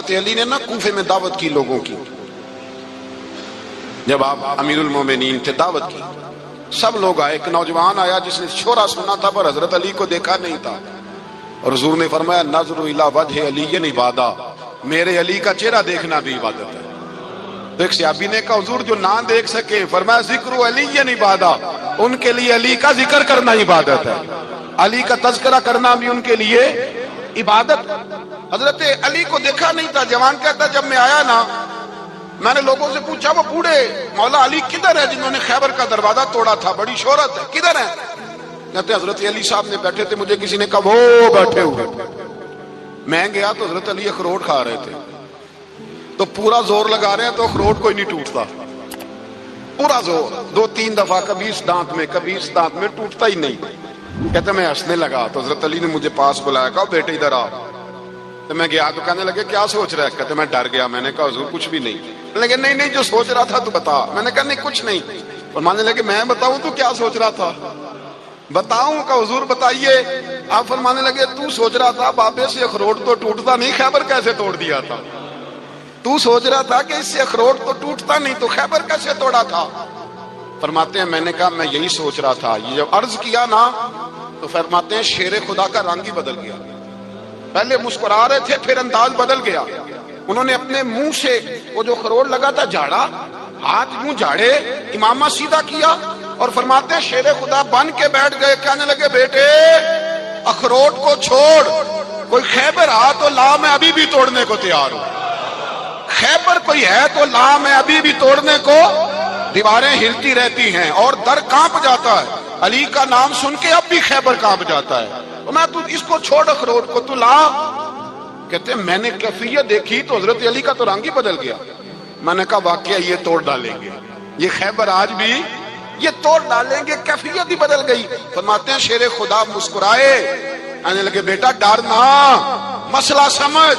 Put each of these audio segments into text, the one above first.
حضرت علی نے نا کوفے میں دعوت کی لوگوں کی، جب آپ امیر المومنین تھے دعوت کی، سب لوگ آئے. ایک نوجوان آیا جس نے شورا سنا تھا پر حضرت علی کو دیکھا نہیں تھا، اور حضور نے فرمایا نظر الی وجہ علی عبادہ، میرے علی کا چہرہ دیکھنا بھی عبادت ہے. تو ایک صحابی نے کہا حضور جو نہ دیکھ سکے، فرمایا ذکر علی عبادہ، ان کے لیے علی کا ذکر کرنا عبادت ہے، علی کا تذکرہ کرنا بھی ان کے لیے عبادت. حضرت علی کو دیکھا نہیں تھا. جوان کہتا جب میں آیا نا، میں نے لوگوں سے پوچھا وہ بوڑھے مولا علی کدھر ہے جنہوں نے خیبر کا دروازہ توڑا تھا، بڑی شہرت ہے، کدھر ہے؟ کہتے حضرت علی صاحب نے بیٹھے تھے، مجھے کسی نے کہا وہ بیٹھے ہوئے. میں گیا تو حضرت علی اخروٹ کھا رہے تھے، تو پورا زور لگا رہے ہیں تو اخروٹ کوئی نہیں ٹوٹتا، پورا زور 2-3 دفعہ، کبھی اس دانت میں کبھی اس دانت میں، ٹوٹتا ہی نہیں. کہتے میں ہنسنے لگا تو حضرت علی نے مجھے پاس بلایا، کہا بیٹے ادھر آ. تو میں گیا تو کہنے لگے کیا سوچ رہا ہے؟ کہتے میں ڈر گیا. میں نے کہا حضور کچھ بھی نہیں. لیکن نہیں جو سوچ رہا تھا تو بتا. میں نے کہا نہیں کچھ نہیں. فرمانے لگے میں بتاؤں تو کیا سوچ رہا تھا؟ بتاؤں کہ حضور بتائیے. آپ فرمانے لگے تو سوچ رہا تھا بابے سے اخروٹ تو ٹوٹتا نہیں، خیبر کیسے توڑ دیا تھا؟ تو سوچ رہا تھا کہ اس سے اخروٹ تو ٹوٹتا نہیں تو خیبر کیسے توڑا تھا؟ فرماتے ہیں میں نے کہا میں یہی سوچ رہا تھا. یہ جب عرض کیا نا تو فرماتے ہیں شیر خدا کا رنگ ہی بدل گیا. پہلے مسکرا رہے تھے پھر انداز بدل گیا. انہوں نے اپنے منہ سے وہ جو خروٹ لگا تھا جھاڑا، ہاتھ منہ جھاڑے، امامہ سیدھا کیا، اور فرماتے ہیں شیر خدا بن کے بیٹھ گئے. کہنے لگے بیٹے اخروٹ کو چھوڑ، کوئی خیبر آ تو لا، میں ابھی بھی توڑنے کو تیار ہوں. خیبر کوئی ہے تو لا، میں ابھی بھی توڑنے کو. دیواریں ہلتی رہتی ہیں اور در کانپ جاتا ہے. علی کا نام سن کے اب بھی خیبر کانپ جاتا ہے. میں تو اس کو چھوڑ اخروٹ کو تو لا. کہتے ہیں میں نے کیفیت دیکھی تو حضرت علی کا تو رنگ ہی بدل گیا. میں نے کہا واقعہ یہ توڑ ڈالیں گے، یہ خیبر آج بھی یہ توڑ ڈالیں گے، کیفیت ہی بدل گئی. فرماتے ہیں شیر خدا مسکرائے، کہنے لگے بیٹا ڈر نہ، مسئلہ سمجھ.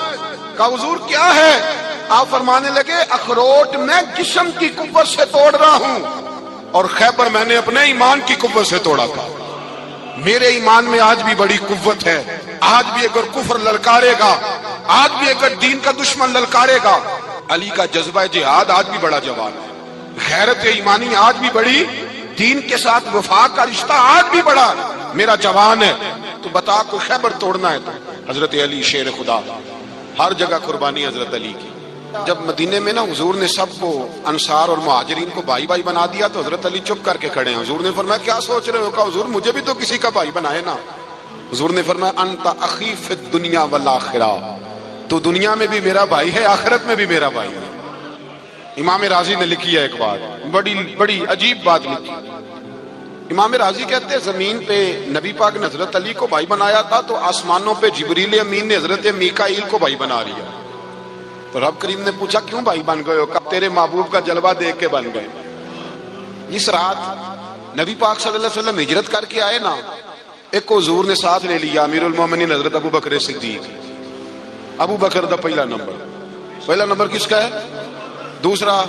کہا حضور کیا ہے؟ آپ فرمانے لگے اخروٹ میں جسم کی قوت سے توڑ رہا ہوں اور خیبر میں نے اپنے ایمان کی قوت سے توڑا تھا. میرے ایمان میں آج بھی بڑی قوت ہے. آج بھی اگر کفر للکارے گا، آج بھی اگر دین کا دشمن للکارے گا، علی کا جذبہ جہاد آج بھی بڑا جوان ہے. غیرت ایمانی آج بھی بڑی، دین کے ساتھ وفا کا رشتہ آج بھی بڑا میرا جوان ہے. تو بتا کو خیبر توڑنا ہے تو حضرت علی شیر خدا، ہر جگہ قربانی حضرت علی کی. جب مدینے میں نا حضور نے سب کو انصار اور مہاجرین کو بھائی بھائی بنا دیا تو حضرت علی چپ کر کے کھڑے ہیں. حضور نے فرمایا کیا سوچ رہے ہو؟ کہا حضور مجھے بھی تو کسی کا بھائی بنائے نا. حضور نے فرمایا انت اخی فی الدنیا والآخرہ، تو دنیا میں بھی میرا بھائی ہے، آخرت میں بھی میرا بھائی ہے. امام راضی نے لکھی ہے ایک بات، بڑی عجیب بات لکھی. امام راضی کہتے ہیں زمین پہ نبی پاک نے حضرت علی کو بھائی بنایا تھا تو آسمانوں پہ جبریل امین نے حضرت میکائیل کو بھائی بنا لیا. تو رب کریم نے پوچھا کیوں بھائی بن گئے ہو؟ کہا تیرے محبوب کا جلوہ دیکھ کے بن گئے. اس رات نبی پاک صلی اللہ علیہ وسلم ہجرت کر کے آئے نا، ایک کو حضور نے ساتھ لے لیا، امیر المومنین حضرت ابو بکر صدیق. ابو بکر دا پہلا نمبر کس کا ہے؟ دوسرا،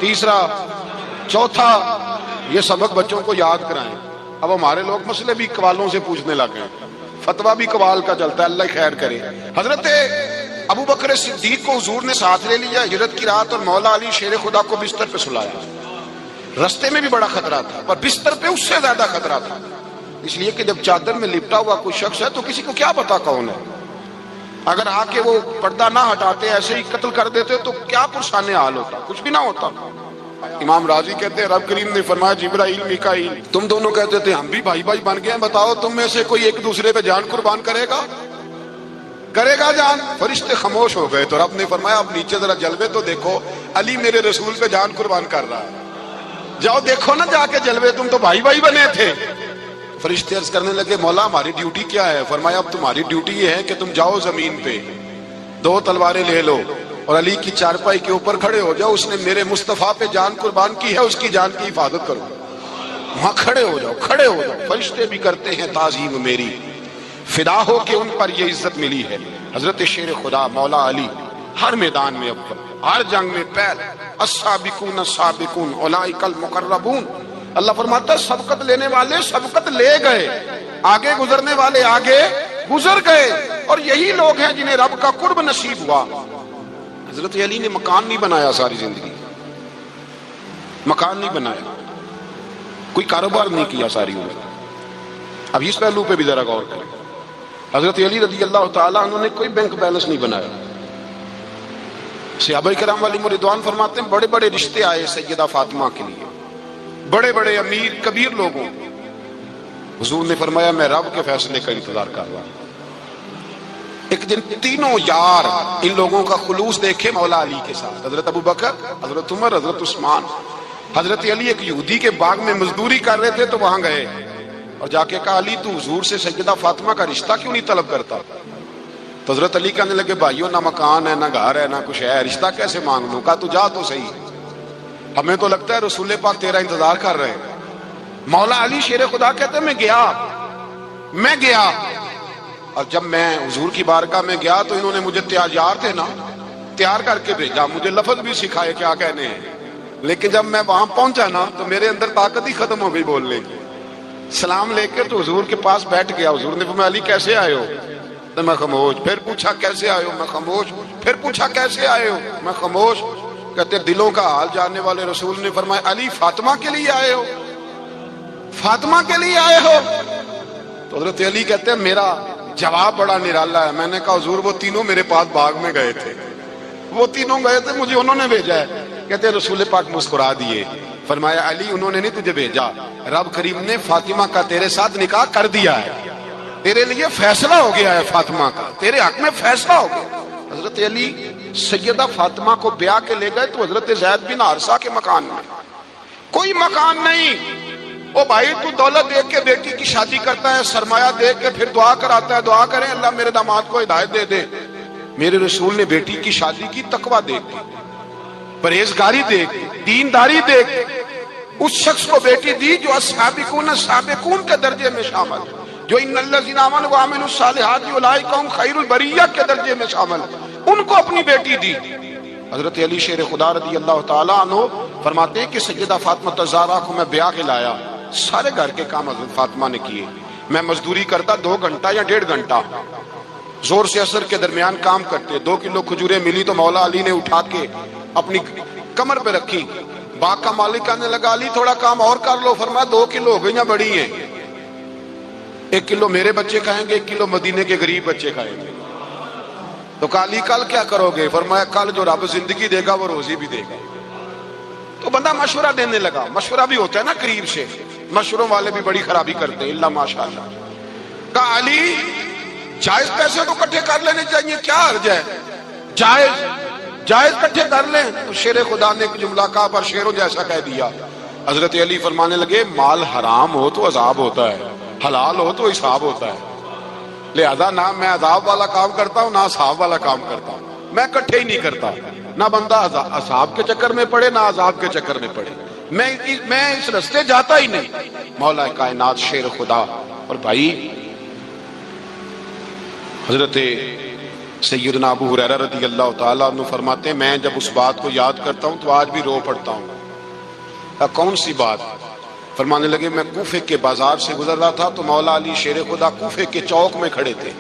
تیسرا، چوتھا. یہ سبق بچوں کو یاد کرائیں. اب ہمارے لوگ مسئلے بھی قوالوں سے پوچھنے لگے ہیں، فتویٰ بھی قوال کا چلتا ہے، اللہ خیر کرے. حضرت ابو بکر صدیق کو حضور نے ساتھ لے لیا ہجرت کی رات، اور مولا علی شیر خدا کو بستر پہ سلایا. رستے میں بھی بڑا خطرہ تھا پر بستر پہ اس سے زیادہ خطرہ تھا، اس لیے کہ جب چادر میں لپٹا ہوا کوئی شخص ہے تو کسی کو کیا پتا کون ہے. اگر آ کے وہ پردہ نہ ہٹاتے ایسے ہی قتل کر دیتے تو کیا پرسان حال ہوتا، کچھ بھی نہ ہوتا. امام راضی کہتے ہیں رب کریم نے فرمایا جبرائیل میکائیل تم دونوں کہتے تھے ہم بھی بھائی بھائی بن گئے ہیں، بتاؤ تم میں سے کوئی ایک دوسرے پہ جان قربان کرے گا جان؟ فرشتے خاموش ہو گئے. تو رب نے فرمایا اب نیچے ذرا جلوے تو دیکھو، علی میرے رسول پہ جان قربان کر رہا ہے، جاؤ دیکھو نا جا کے جلوے، تم تو بھائی بھائی بنے تھے. فرشتے عرض کرنے لگے مولا ہماری ڈیوٹی کیا ہے؟ فرمایا اب تمہاری ڈیوٹی یہ ہے کہ تم جاؤ زمین پہ 2 تلواریں لے لو اور علی کی چارپائی کے اوپر کھڑے ہو جاؤ، اس نے میرے مصطفیٰ پہ جان قربان کی ہے، اس کی جان کی حفاظت کرو. وہاں کھڑے ہو جاؤ. فرشتے بھی کرتے ہیں تعظیم میری، فدا ہو کہ ان پر یہ عزت ملی ہے. حضرت شیر خدا مولا علی ہر میدان میں اول، ہر جنگ میں پہل. السابقون السابقون اولئک المقربون. اللہ فرماتا ہے سبقت لینے والے سبقت لے گئے، آگے گزرنے والے آگے گزر گئے، اور یہی لوگ ہیں جنہیں رب کا قرب نصیب ہوا. حضرت علی نے مکان نہیں بنایا ساری زندگی، مکان نہیں بنایا، کوئی کاروبار نہیں کیا ساری عمر۔ اب اس پہلو پہ بھی ذرا غور کریں، حضرت علی رضی اللہ تعالیٰ عنہ نے کوئی بینک بیلنس نہیں بنایا۔ صحابہ کرام علیہم رضوان فرماتے ہیں بڑے بڑے رشتے آئے سیدہ فاطمہ کے لیے، بڑے بڑے امیر کبیر لوگوں، حضور نے فرمایا میں رب کے فیصلے کا انتظار کر رہا ہوں۔ ایک دن تینوں یار ان لوگوں کا خلوص دیکھے مولا علی کے ساتھ، حضرت ابو بکر، حضرت عمر، حضرت عثمان۔ حضرت علی ایک یہودی کے باغ میں مزدوری کر رہے تھے تو وہاں گئے اور جا کے کہا علی تو حضور سے سیدہ فاطمہ کا رشتہ کیوں نہیں طلب کرتا؟ تو حضرت علی کہنے لگے بھائیو نہ مکان ہے نہ گھر ہے نہ کچھ ہے، رشتہ کیسے مانگ لوں؟ کہا تو جا تو صحیح، ہمیں تو لگتا ہے رسول پاک تیرا انتظار کر رہے ہیں۔ مولا علی شیر خدا کہتے ہیں میں گیا اور جب میں حضور کی بارگاہ میں گیا تو انہوں نے مجھے تیار تھے نا، تیار کر کے بھیجا، مجھے لفظ بھی سکھائے کیا کہنے ہیں، لیکن جب میں وہاں پہنچا نا تو میرے اندر طاقت ہی ختم ہو گئی بولنے کی۔ سلام لے کے تو حضور کے پاس بیٹھ گیا، حضور نے فرمایا علی کیسے آئے ہو؟ تو میں خاموش، پھر پوچھا کیسے آئے ہو؟ میں خاموش، پھر پوچھا کیسے آئے ہو؟ میں خاموش۔ کہتے دلوں کا حال جاننے والے رسول نے فرمایا علی فاطمہ کے لیے آئے ہو؟ فاطمہ کے لیے آئے ہو؟ تو حضرت علی کہتے ہیں میرا جواب بڑا نرالا ہے۔ میں نے کہا حضور وہ تینوں میرے پاس باغ میں گئے تھے، وہ تینوں گئے تھے، مجھے انہوں نے بھیجا ہے۔ کہتے رسول پاک مسکرا دیے، فرمایا علی انہوں نے نہیں تجھے بھیجا، رب کریم نے فاطمہ کا تیرے ساتھ نکاح کر دیا ہے، تیرے لیے فیصلہ ہو گیا ہے، فاطمہ کا تیرے حق میں فیصلہ ہو گیا۔ حضرت علی سیدہ فاطمہ کو بیاہ کے لے گئے تو حضرت زید بن حارثہ کے مکان میں، کوئی مکان نہیں۔ او بھائی تو دولت دیکھ کے بیٹی کی شادی کرتا ہے، سرمایہ دیکھ کے پھر دعا کراتا ہے، دعا کریں اللہ میرے داماد کو ہدایت دے دے۔ میرے رسول نے بیٹی کی شادی کی تقوی دیکھ کے، پرہیزگاری دیکھ کے، دینداری دیکھ کے، اس شخص کو بیٹی دی جو السابقون السابقون کے درجے میں شامل، جو ان الذین آمنوا وعملوا الصالحات اولئک هم خیر البریہ کے درجے میں شامل، ان کو اپنی بیٹی دی۔ حضرت علی شیر خدا رضی اللہ تعالیٰ عنہ فرماتے ہیں کہ سیدہ فاطمہ الزہرا کو میں بیاہ کے لایا، سارے گھر کے کام حضرت فاطمہ نے کیے، میں مزدوری کرتا 2 گھنٹہ یا 1.5 گھنٹہ، زور سے اثر کے درمیان کام کرتے، 2 کلو کھجوریں ملی تو مولا علی نے اٹھا کے اپنی کمر پہ رکھی، باغ کا مالک کہنے لگا علی تھوڑا کام اور کر لو، فرمایا 2 کلو ہو گئی ہیں بڑی ہیں، 1 کلو میرے بچے کھائیں گے، 1 کلو مدینے کے غریب بچے کھائیں گے۔ تو کہا علی کل کیا کرو گے؟ فرمایا کل جو رب زندگی دے گا وہ روزی بھی دے گا۔ تو بندہ مشورہ دینے لگا، مشورہ بھی ہوتا ہے نا قریب سے، مشوروں والے بھی بڑی خرابی کرتے ہیں اللہ ماشاءاللہ۔ کہا علی جائز پیسے تو کٹھے کر لینے چاہیے، کیا حرج ہے، جائز کٹھے کر لیں۔ تو شیر خدا نے ایک جملہ کہا پر شیروں جیسا کہہ دیا۔ حضرت علی فرمانے لگے مال حرام ہو تو عذاب ہوتا ہے، حلال ہو تو حساب ہوتا ہے، لہذا نہ میں عذاب والا کام کرتا ہوں نہ حساب والا کام کرتا ہوں، میں کٹھے ہی نہیں کرتا، نہ بندہ عذاب کے چکر میں پڑے نہ عذاب کے چکر میں پڑے، میں اس رستے جاتا ہی نہیں۔ مولا کائنات شیر خدا۔ اور بھائی حضرت سیدنا ابو ہریرہ رضی اللہ تعالیٰ عنہ فرماتے ہیں میں جب اس بات کو یاد کرتا ہوں تو آج بھی رو پڑتا ہوں۔ کون سی بات؟ فرمانے لگے میں کوفے کے بازار سے گزر رہا تھا تو مولا علی شیر خدا کوفے کے چوک میں کھڑے تھے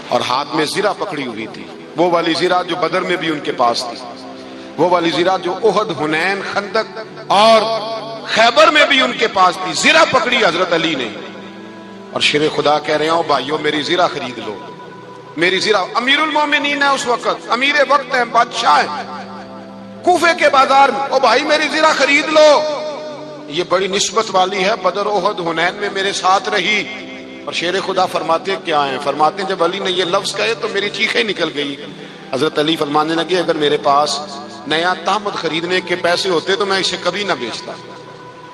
اور ہاتھ میں زرہ پکڑی ہوئی تھی، وہ والی زرہ جو بدر میں بھی ان کے پاس تھی، وہ والی زرہ جو احد، حنین، خندق اور خیبر میں بھی ان کے پاس تھی، زرہ پکڑی حضرت علی نے اور شیر خدا کہہ رہے ہوں بھائیو میری زرہ خرید لو، میری زرہ۔ امیر المومنین ہے اس وقت، امیر وقت ہے، بادشاہ ہے، کوفے کے بازار میں، او بھائی میری زرہ خرید لو، یہ بڑی نسبت والی ہے، بدر، احد، حنین میں میرے ساتھ رہی۔ اور شیر خدا فرماتے کیا ہیں؟ فرماتے ہیں جب علی نے یہ لفظ کہے تو میری چیخیں نکل گئی۔ حضرت علی فرمانے لگے اگر میرے پاس نیا تامد خریدنے کے پیسے ہوتے تو میں اسے کبھی نہ بیچتا،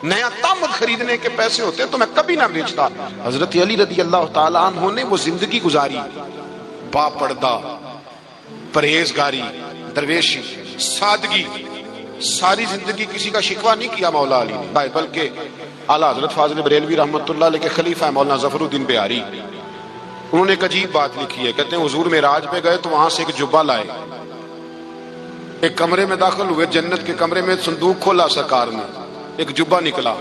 نیا تامد خریدنے کے پیسے ہوتے تو میں کبھی نہ بیچتا۔ حضرت علی رضی اللہ تعالیٰ عنہ نے وہ زندگی گزاری، با پردہ، پرہیزگاری، درویشی، سادگی، ساری زندگی کسی کا شکوہ نہیں کیا مولا علی نے، بلکہ اعلیٰ حضرت فاضل بریلوی رحمۃ اللہ علیہ کے خلیفہ مولانا ظفر الدین بہاری، انہوں نے ایک عجیب بات لکھی ہے، کہتے ہیں حضور معراج پہ گئے تو وہاں سے ایک جبہ لائے، ایک کمرے میں داخل ہوئے، جنت کے کمرے میں صندوق کھولا سرکار نے، ایک جبہ نکلا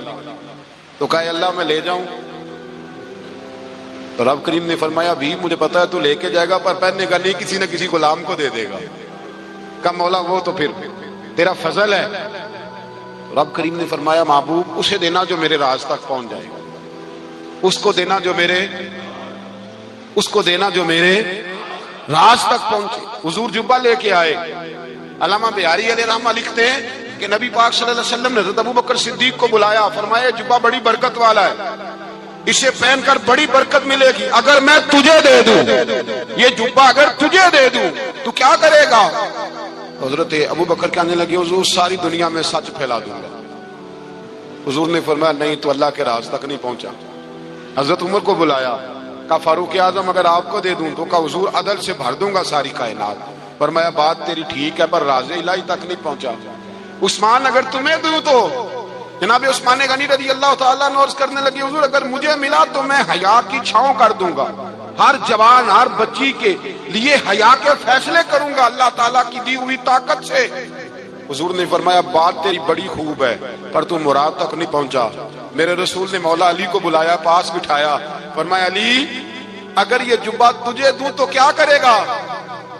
تو کہا اللہ میں لے جاؤں؟ تو رب کریم نے فرمایا بھی مجھے پتا ہے تو لے کے جائے گا پر پہننے کا نہیں، کسی نہ کسی غلام کو دے دے گا۔ کہا مولا وہ تو پھر تیرا فضل ہے. رب کریم نے فرمایا محبوب اسے دینا جو میرے راز تک پہنچ جائے گا, اس کو دینا جو میرے راز تک پہنچے. حضور جبہ لے کے آئے. علامہ بہاری علیہ رحمہ لکھتے ہیں کہ نبی پاک صلی اللہ علیہ وسلم نے حضرت ابو بکر صدیق کو بلایا, فرمایا جبہ بڑی برکت والا ہے, اسے پہن کر بڑی برکت ملے گی, اگر میں تجھے دے دوں, یہ جبہ اگر تجھے دے دوں تو کیا کرے گا؟ حضرت ابو بکر کہنے لگے حضور ساری دنیا میں سچ پھیلا دوں گا. حضور نے فرمایا نہیں تو اللہ کے راز تک نہیں پہنچا. حضرت عمر کو بلایا, کہا فاروق اعظم اگر آپ کو دے دوں تو کہا حضور عدل سے بھر دوں گا ساری کائنات. فرمایا بات تیری ٹھیک ہے پر راز الہی تک نہیں پہنچا. عثمان اگر تمہیں دوں تو جناب عثمان غنی رضی اللہ تعالیٰ عنہ عرض کرنے لگے حضور اگر مجھے ملا تو میں حیا کی چھاؤں کر دوں گا, ہر جوان ہر بچی کے لیے حیا کے فیصلے کروں گا اللہ تعالیٰ کی دی ہوئی طاقت سے. حضور نے فرمایا بات تیری بڑی خوب ہے پر تو مراد تک نہیں پہنچا. میرے رسول نے مولا علی کو بلایا, پاس بٹھایا, فرمایا علی اگر یہ جبہ تجھے دوں تو کیا کرے گا؟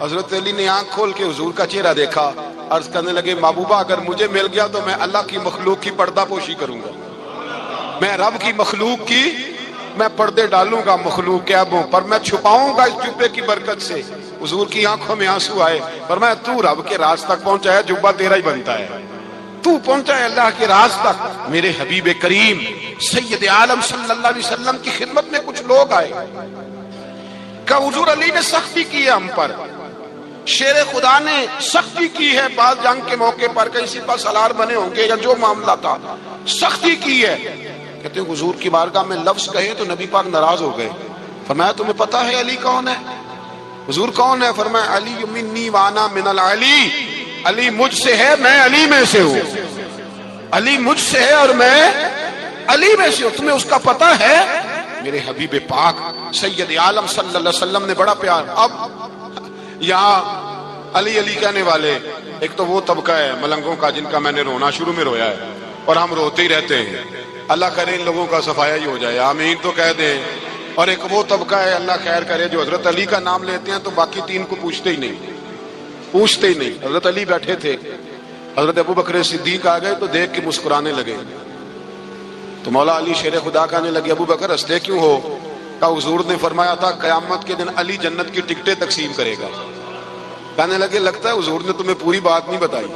حضرت علی نے آنکھ کھول کے حضور کا چہرہ دیکھا, عرض کرنے لگے محبوبہ اگر مجھے مل گیا تو میں اللہ کی مخلوق کی پردہ پوشی کروں گا, میں رب کی مخلوق کی میں پردے ڈالوں گا مخلوق کے عیبوں پر, میں چھپاؤں گا اس جبے کی برکت سے. حضور کی آنکھوں میں آنسو آئے, فرمایا تو رب کے راز تک پہنچا ہے, جبہ تیرا ہی بنتا ہے, تو پہنچا ہے اللہ کے راز تک. میرے حبیب کریم سید عالم صلی اللہ علیہ وسلم کی خدمت میں کچھ لوگ آئے کہ حضور علی نے سختی کی ہے ہم پر, شیر خدا نے سختی کی ہے, بعض جنگ کے موقع پر کہیں سپہ سالار بنے ہوں گے یا جو معاملہ تھا سختی کی ہے. کہتے ہیں حضور کی بارگاہ میں لفظ کہے تو نبی پاک ناراض ہو گئے. فرمایا تمہیں پتا ہے علی کون ہے؟ حضور کون ہے؟ فرمایا علی منی وانا من العلی, علی مجھ سے ہے میں علی میں سے ہوں, علی مجھ سے ہے اور میں علی میں سے ہوں. تمہیں اس کا پتہ ہے؟ میرے حبیب پاک سید عالم صلی اللہ علیہ وسلم نے بڑا پیار. اب یہاں علی علی کہنے والے ایک تو وہ طبقہ ہے ملنگوں کا جن کا میں نے رونا شروع میں رویا ہے اور ہم روتے ہی رہتے ہیں, اللہ کرے ان لوگوں کا صفایا ہی ہو جائے, آمین تو کہہ دیں. اور ایک وہ طبقہ ہے اللہ خیر کرے جو حضرت علی کا نام لیتے ہیں تو باقی تین کو پوچھتے ہی نہیں. حضرت علی بیٹھے تھے, حضرت ابو بکر صدیق آ گئے تو دیکھ کے مسکرانے لگے. تو مولا علی شیر خدا کہنے لگے ابو بکر ہنستے کیوں ہو؟ کہ حضور نے فرمایا تھا قیامت کے دن علی جنت کی ٹکٹیں تقسیم کرے گا. کہنے لگے لگتا ہے حضور نے تمہیں پوری بات نہیں بتائی.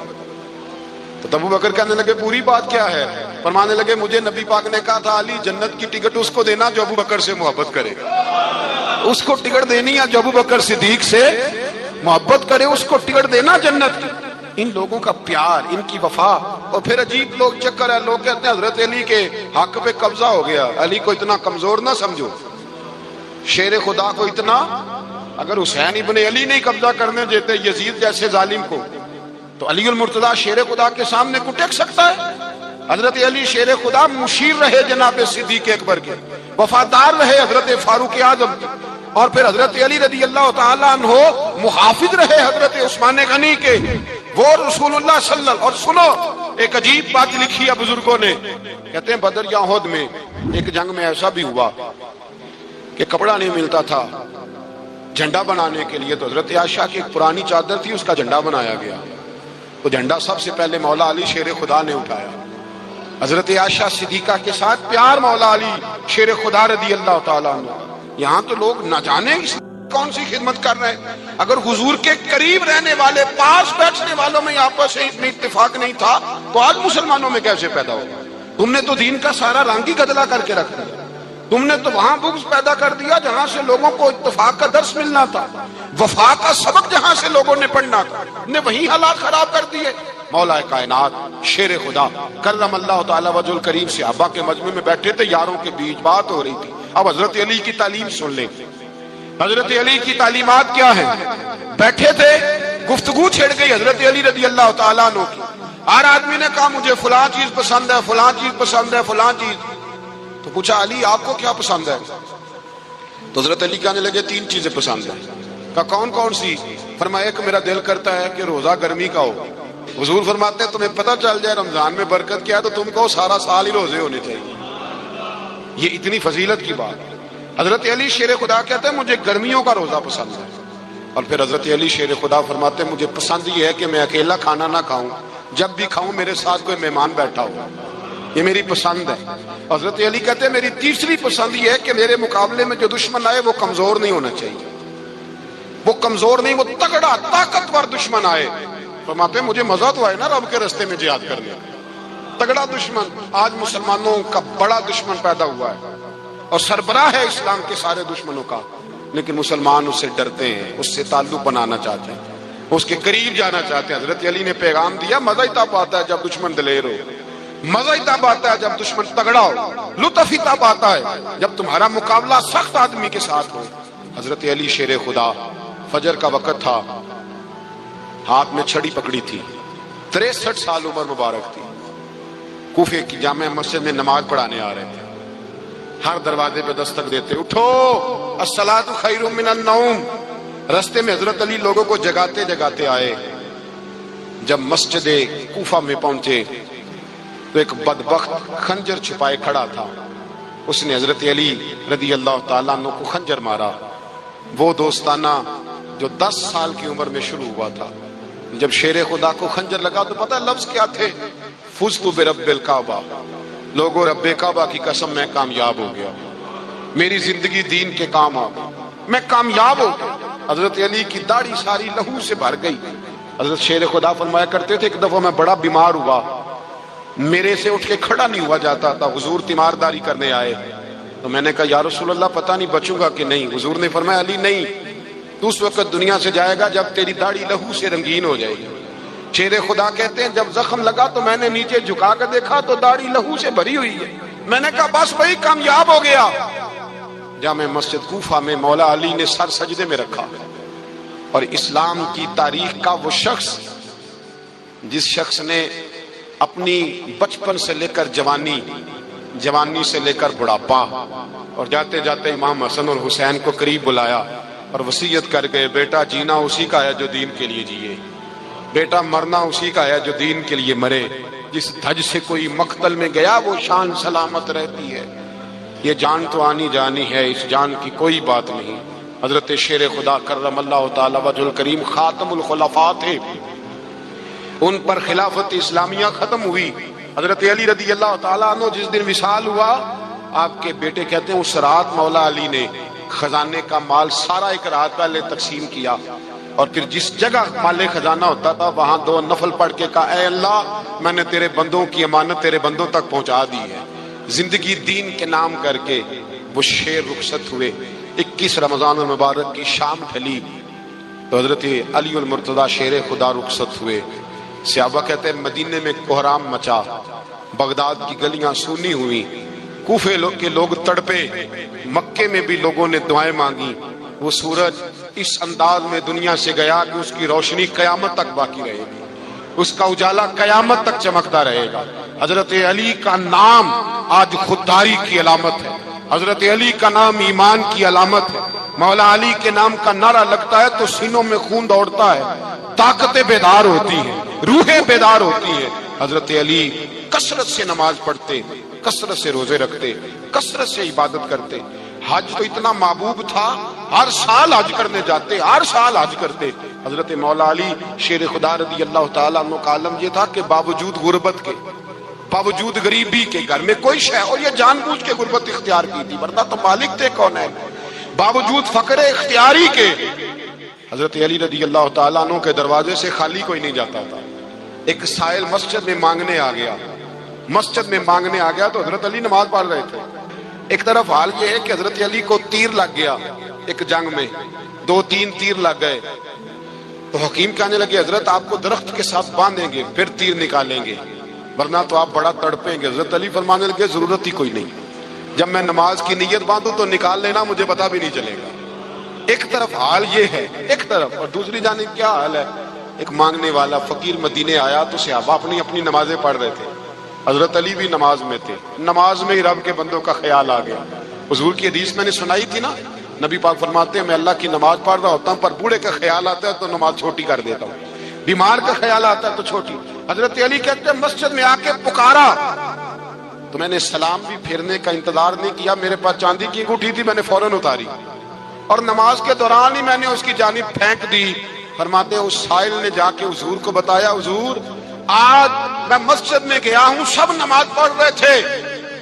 تو ابو بکر کہنے لگے پوری بات کیا ہے؟ فرمانے لگے مجھے نبی پاک نے کہا تھا علی جنت کی ٹکٹ اس کو دینا جو ابو بکر سے محبت کرے, اس کو ٹکٹ دینی ہے جو ابو بکر صدیق سے محبت کرے, اس کو ٹکٹ دینا جنت کی. ان لوگوں کا پیار, ان کی وفا. اور پھر عجیب لوگ چکر ہے, لوگ کہتے ہیں حضرت علی کے حق پہ قبضہ ہو گیا. علی کو اتنا کمزور نہ سمجھو, شیر خدا کو اتنا, اگر حسین ابن علی نہیں قبضہ کرنے دیتے یزید جیسے ظالم کو تو علی المرتضیٰ شیر خدا کے سامنے کو ٹیک سکتا ہے؟ حضرت علی شیر خدا مشیر رہے جناب صدیق اکبر کے, وفادار رہے حضرت فاروق اعظم کے, اور پھر حضرت علی رضی اللہ تعالیٰ عنہ محافظ رہے حضرت عثمان غنی کے, وہ رسول اللہ صلی اللہ. اور سنو ایک عجیب بات لکھی ہے بزرگوں نے, کہتے ہیں بدر یا احد میں ایک جنگ میں ایسا بھی ہوا کہ کپڑا نہیں ملتا تھا جھنڈا بنانے کے لیے, تو حضرت عائشہ کی ایک پرانی چادر تھی اس کا جھنڈا بنایا گیا. تو جھنڈا سب سے پہلے مولا علی شیر خدا نے اٹھایا. حضرت عائشہ صدیقہ کے ساتھ پیار مولا علی شیر خدا رضی اللہ تعالیٰ عنہ. یہاں تو لوگ نہ جانے کون سی خدمت کر رہے ہیں. اگر حضور کے قریب رہنے والے پاس بیٹھنے والوں میں آپس میں اتفاق نہیں تھا تو آج مسلمانوں میں کیسے پیدا ہوگا؟ تم نے تو دین کا سارا رنگ ہی گدلا کر کے رکھ دیا. تم نے تو وہاں بغض پیدا کر دیا جہاں سے لوگوں کو اتفاق کا درس ملنا تھا, وفا کا سبق جہاں سے لوگوں نے پڑھنا تھا, نے وہی حالات خراب کر دیے. مولا کائنات شیر خدا کرم اللہ تعالی وجہ الکریم صحابہ کے مجمع میں بیٹھے تھے, یاروں کے بیچ بات ہو رہی تھی. اب حضرت علی کی تعلیم سن لیں, حضرت علی کی تعلیمات کیا ہیں. بیٹھے تھے, گفتگو چھڑ گئی حضرت علی رضی اللہ تعالیٰ عنہ کی. ہر آدمی نے کہا مجھے فلاں چیز پسند ہے, فلاں چیز پسند ہے, فلاں چیز. تو پوچھا علی آپ کو کیا پسند ہے؟ تو حضرت علی کہنے لگے تین چیزیں پسند ہیں. کہا کون کون سی؟ فرمایا ایک میرا دل کرتا ہے کہ روزہ گرمی کا ہو. حضور فرماتے ہیں تمہیں پتہ چل جائے رمضان میں برکت کیا ہے تو تم کو سارا سال ہی روزے ہونے چاہیے. یہ اتنی فضیلت کی بات. حضرت علی شیر خدا کہتے ہیں مجھے گرمیوں کا روزہ پسند ہے. اور پھر حضرت علی شیر خدا فرماتے ہیں مجھے پسند یہ ہے کہ میں اکیلا کھانا نہ کھاؤں، جب بھی کھاؤں میرے ساتھ کوئی مہمان بیٹھا ہو، یہ میری پسند ہے۔ حضرت علی کہتے ہیں میری تیسری پسند یہ ہے کہ میرے مقابلے میں جو دشمن آئے وہ کمزور نہیں ہونا چاہیے، وہ کمزور نہیں، وہ تگڑا طاقتور دشمن آئے۔ فرماتے ہیں مجھے مزہ تو آئے نا رب کے راستے میں جہاد کرنے، تگڑا دشمن۔ آج مسلمانوں کا بڑا دشمن پیدا ہوا ہے اور سربراہ ہے اسلام کے سارے دشمنوں کا، لیکن مسلمان اس سے ڈرتے ہیں، اس سے تعلق بنانا چاہتے ہیں، اس کے قریب جانا چاہتے ہیں۔ حضرت علی نے پیغام دیا مزہ ہی تب آتا ہے جب دشمن دلیر ہو، مزہ ہی تب آتا ہے جب دشمن تگڑا ہو، لطف ہی تب آتا ہے جب تمہارا مقابلہ سخت آدمی کے ساتھ ہو۔ حضرت علی شیر خدا، فجر کا وقت تھا، ہاتھ میں چھڑی پکڑی تھی، 63 سال عمر مبارک تھی، کوفے کی جامع مسجد میں نماز پڑھانے آ رہے تھے۔ ہر دروازے پہ دستک دیتے، اٹھو الصلاۃ خیر من النوم۔ رستے میں حضرت علی لوگوں کو جگاتے جگاتے آئے۔ جب مسجد کوفہ میں پہنچے تو ایک بدبخت خنجر چھپائے کھڑا تھا، اس نے حضرت علی رضی اللہ تعالیٰ عنہ کو خنجر مارا۔ وہ دوستانہ جو 10 سال کی عمر میں شروع ہوا تھا، جب شیر خدا کو خنجر لگا تو پتہ لفظ کیا تھے؟ فزت برب الکعبہ، لوگوں رب کعبہ کی قسم میں کامیاب ہو گیا، میری زندگی دین کے کام آ گئی، میں کامیاب ہو گیا۔ حضرت علی کی داڑھی ساری لہو سے بھر گئی۔ حضرت شیر خدا فرمایا کرتے تھے ایک دفعہ میں بڑا بیمار ہوا، میرے سے اٹھ کے کھڑا نہیں ہوا جاتا تھا، حضور تیمارداری کرنے آئے تو میں نے کہا یا رسول اللہ پتہ نہیں بچوں گا کہ نہیں۔ حضور نے فرمایا علی نہیں، تو اس وقت دنیا سے جائے گا جب تیری داڑھی لہو سے رنگین ہو جائے گی۔ شیر خدا کہتے ہیں جب زخم لگا تو میں نے نیچے جھکا کر دیکھا تو داڑھی لہو سے بھری ہوئی ہے، میں نے کہا بس وہی کامیاب ہو گیا۔ جامع مسجد کوفہ میں مولا علی نے سر سجدے میں رکھا، اور اسلام کی تاریخ کا وہ شخص جس شخص نے اپنی بچپن سے لے کر جوانی، جوانی سے لے کر بڑھاپا، اور جاتے جاتے امام حسن اور حسین کو قریب بلایا اور وصیت کر گئے بیٹا جینا اسی کا ہے جو دین کے لیے جیے، بیٹا مرنا اسی کا ہے جو دین کے لیے مرے، جس دھج سے کوئی مقتل میں گیا وہ شان سلامت رہتی ہے، یہ جان تو آنی جانی ہے، اس جان کی کوئی بات نہیں۔ حضرت شیر خدا کرم اللہ تعالی وجہ الکریم خاتم الخلفاء تھے، ان پر خلافت اسلامیہ ختم ہوئی۔ حضرت علی رضی اللہ تعالیٰ عنہ جس دن وصال ہوا، آپ کے بیٹے کہتے ہیں اس رات مولا علی نے خزانے کا مال سارا ایک رات پہلے تقسیم کیا، اور پھر جس جگہ مال خزانہ ہوتا تھا وہاں 2 نفل پڑھ کے کہا اے اللہ میں نے تیرے بندوں کی امانت تیرے بندوں تک پہنچا دی ہے۔ زندگی دین کے نام کر کے وہ شیر رخصت ہوئے۔ 21 رمضان المبارک کی شام ڈھلی تو حضرت علی المرتضیٰ شیر خدا رخصت ہوئے۔ صحابہ کہتے ہیں مدینے میں کوہرام مچا، بغداد کی گلیاں سونی ہوئی، کوفے کے لوگ تڑپے، مکے میں بھی لوگوں نے دعائیں مانگی۔ وہ سورج اس انداز میں دنیا سے گیا کہ اس کی روشنی قیامت تک باقی رہے گی، اس کا اجالا قیامت تک چمکتا رہے گا۔ حضرت علی کا نام آج خودداری کی علامت ہے، حضرت علی کا نام ایمان کی علامت ہے۔ مولا علی کے نام کا نعرہ لگتا ہے تو سینوں میں خون دوڑتا ہے، طاقتیں بیدار ہوتی ہیں، روحیں بیدار ہوتی ہیں۔ حضرت علی کثرت سے نماز پڑھتے، کثرت سے روزے رکھتے، کثرت سے عبادت کرتے۔ حج تو اتنا محبوب تھا، ہر سال حج کرنے جاتے، ہر سال حج کرتے۔ حضرت مولا علی شیر خدا رضی اللہ تعالیٰ عنہ کا عالم یہ تھا کہ باوجود غربت کے، باوجود غریبی کے، گھر میں کوئی شے، اور یہ جان بوجھ کے غربت اختیار کی تھی ورنہ تو مالک تھے کون ہے، باوجود فقر اختیاری کے حضرت علی رضی اللہ تعالیٰ عنہ کے دروازے سے خالی کوئی نہیں جاتا تھا۔ ایک سائل مسجد میں مانگنے آ گیا، مسجد میں مانگنے آ گیا تو حضرت علی نماز پڑھ رہے تھے۔ ایک طرف حال یہ ہے کہ حضرت علی کو تیر لگ گیا، ایک جنگ میں 2-3 تیر لگ گئے تو حکیم کہنے لگے حضرت آپ کو درخت کے ساتھ باندھیں گے پھر تیر نکالیں گے ورنہ تو آپ بڑا تڑپیں گے۔ حضرت علی فرمانے لگے ضرورت ہی کوئی نہیں، جب میں نماز کی نیت باندھوں تو نکال لینا، مجھے پتا بھی نہیں چلے گا۔ ایک طرف حال یہ ہے ایک طرف، اور دوسری جانب کیا حال ہے، ایک مانگنے والا فقیر مدینے آیا تو صحابہ اپنی اپنی نمازیں پڑھ رہے تھے، حضرت علی بھی نماز میں تھے، نماز میں ہی رب کے بندوں کا خیال آ گیا۔ حضور کی حدیث میں نے سنائی تھی نا، نبی پاک فرماتے ہیں میں اللہ کی نماز پڑھ رہا ہوتا ہوں پر بوڑھے کا خیال آتا ہے تو نماز چھوٹی کر دیتا ہوں، بیمار کا خیال آتا ہے تو چھوٹی۔ حضرت علی کہتے ہیں مسجد میں آ کے پکارا تو میں نے سلام بھی پھیرنے کا انتظار نہیں کیا، میرے پاس چاندی کی انگوٹھی تھی، میں نے فوراً اتاری، اور نماز کے دوران ہی میں نے اس کی جانب پھینک دی۔ فرماتے ہیں اس سائل نے جا کے حضور کو بتایا، حضور آج میں مسجد میں گیا ہوں، سب نماز پڑھ رہے تھے،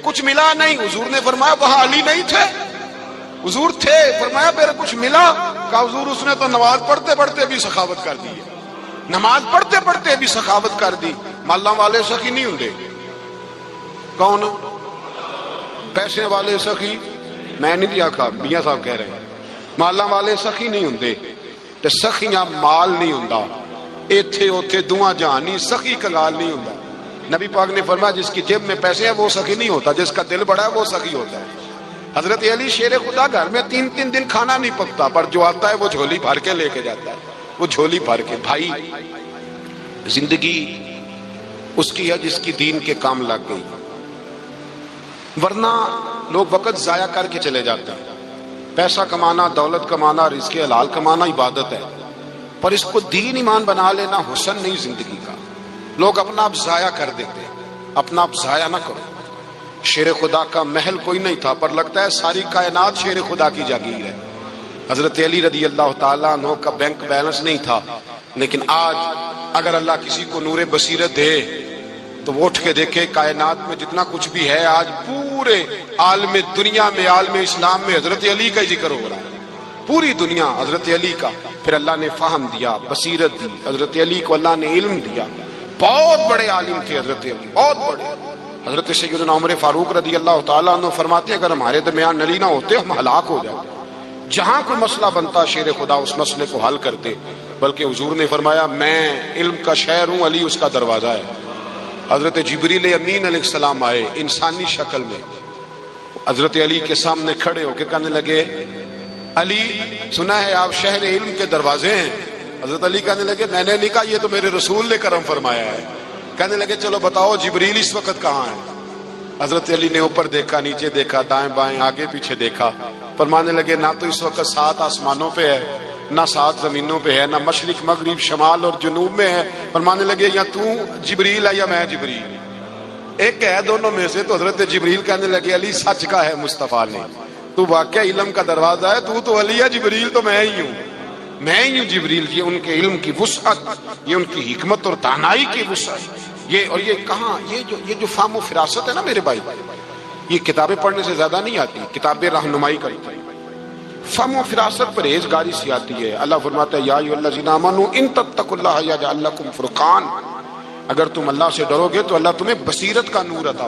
کچھ ملا نہیں۔ حضور نے فرمایا وہاں علی نہیں تھے؟ حضور تھے۔ فرمایا میرے کچھ ملا؟ کہا حضور اس نے تو نماز پڑھتے پڑھتے بھی سخاوت کر دی، نماز پڑھتے پڑھتے بھی سخاوت کر دی۔ مالاں والے سخی نہیں ہوندے؟ کون؟ پیسے والے سخی؟ میں نہیں دیا کھا، میاں صاحب کہہ رہے ہیں مالاں والے سخی نہیں ہوندے، تے سخیاں مال نہیں ہوندا، ایتھے اوتھے دعا جہانی سخی کنگال نہیں ہوندا۔ نبی پاک نے فرمایا جس کی جیب میں پیسے ہیں وہ سخی نہیں ہوتا، جس کا دل بڑا ہے وہ سخی ہوتا ہے۔ حضرت علی شیر خدا گھر میں 3 دن کھانا نہیں پکتا، پر جو آتا ہے وہ جھولی بھر کے لے کے جاتا ہے، وہ جھولی بھر کے۔ بھائی زندگی اس کی ہے جس کی دین کے کام لگ گئی، ورنہ لوگ وقت ضائع کر کے چلے جاتے ہیں۔ پیسہ کمانا، دولت کمانا، رزق حلال کمانا عبادت ہے، پر اس کو دین ایمان بنا لینا حسن نہیں زندگی کا۔ لوگ اپنا آپ ضائع کر دیتے ہیں، اپنا آپ ضائع نہ کرو۔ شیر خدا کا محل کوئی نہیں تھا، پر لگتا ہے ساری کائنات شیر خدا کی جاگیر ہے۔ حضرت علی رضی اللہ تعالیٰ عنہ کا بینک بیلنس نہیں تھا، لیکن آج اگر اللہ کسی کو نور بصیرت دے تو وہ اٹھ کے دیکھے کائنات میں جتنا کچھ بھی ہے، آج پورے عالم دنیا میں، عالم اسلام میں حضرت علی کا ہی ذکر ہو رہا ہے، پوری دنیا حضرت علی کا۔ پھر اللہ نے فہم دیا، بصیرت دی، حضرت علی کو اللہ نے علم دیا۔ بہت بڑے عالم تھے حضرت علی، بہت بڑے۔ حضرت سیدنا عمر فاروق رضی اللہ تعالیٰ عنہ فرماتے ہیں اگر ہمارے درمیان نلی نہ ہوتے ہم ہلاک ہو جاتے، جہاں کوئی مسئلہ بنتا شیر خدا اس مسئلے کو حل کرتے۔ بلکہ حضور نے فرمایا میں علم کا شہر ہوں، علی اس کا دروازہ ہے۔ حضرت جبریل امین علیہ السلام آئے انسانی شکل میں، حضرت علی کے سامنے کھڑے ہو کے کہنے لگے علی سنا ہے آپ شہر علم کے دروازے ہیں؟ حضرت علی کہنے لگے میں نے نہیں کہا، یہ تو میرے رسول نے کرم فرمایا ہے۔ کہنے لگے چلو بتاؤ جبریل اس وقت کہاں ہے؟ حضرت علی نے اوپر دیکھا، نیچے دیکھا، دائیں بائیں آگے پیچھے دیکھا، فرمانے لگے نہ تو اس وقت 7 آسمانوں پہ ہے، نہ 7 زمینوں پہ ہے، نہ مشرق مغرب شمال اور جنوب میں ہے۔ فرمانے لگے یا تو جبریل ہے یا میں جبریل، ایک ہے دونوں میں سے۔ تو حضرت جبریل کہنے لگے علی سچ کا ہے مصطفیٰ نے، تو واقعہ علم کا دروازہ ہے، تو علی ہے، جبریل تو میں ہی ہوں، میں ہی ہوں جبریل۔ یہ ان کے علم کی وسعت، یہ ان کی حکمت اور دانائی کی وسعت، یہ اور یہ کہاں یہ جو فہم و فراست ہے نا میرے بھائی، یہ کتابیں پڑھنے سے زیادہ نہیں آتی، کتابیں رہنمائی کرتی ہیں۔ فہم و فراست پرہیزگاری سے آتی ہے۔ اللہ فرماتا ہے یا ایھا الذین آمنوا ان تتقوا اللہ یجعل لکم فرقان، اگر تم اللہ سے ڈرو گے تو اللہ تمہیں بصیرت کا نور عطا